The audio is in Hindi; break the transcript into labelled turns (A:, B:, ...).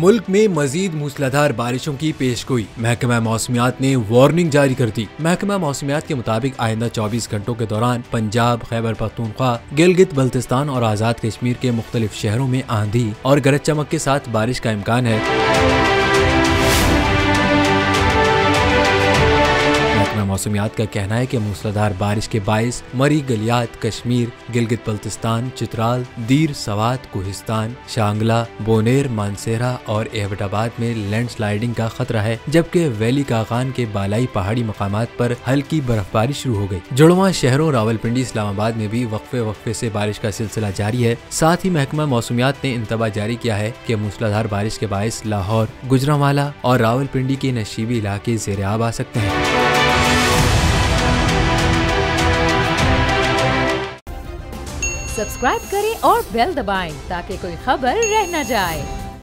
A: मुल्क में मजीद मूसलाधार बारिशों की पेशगोई। महकमा मौसमियात ने वार्निंग जारी कर दी। महकमा मौसमियात के मुताबिक आइंदा 24 घंटों के दौरान पंजाब, खैबर पख्तूनख्वा, गिलगित बल्तिस्तान और आजाद कश्मीर के मुख्तलिफ शहरों में आंधी और गरज चमक के साथ बारिश का इम्कान है। मौसमियात का कहना है कि मूसलाधार बारिश के बाइस मरी, गलियात, कश्मीर, गिलगित बल्तिस्तान, चित्राल, दीर, सवात, कोहिस्तान, शांगला, बोनेर, मानसेरा और एबटाबाद में लैंडस्लाइडिंग का खतरा है, जबकि वैली कागान के बालाई पहाड़ी मकामात पर हल्की बर्फबारी शुरू हो गई। जुड़वां शहरों रावलपिंडी, इस्लामाबाद में भी वक्फे से बारिश का सिलसिला जारी है। साथ ही महकमा मौसमियात ने इंतबा जारी किया है कि मूसलाधार बारिश के बाइस लाहौर, गुजरांवाला और रावलपिंडी के नशीबी इलाके ज़ेर-ए-आब आ सकते हैं।
B: सब्सक्राइब करें और बेल दबाएं ताकि कोई खबर रह न जाए।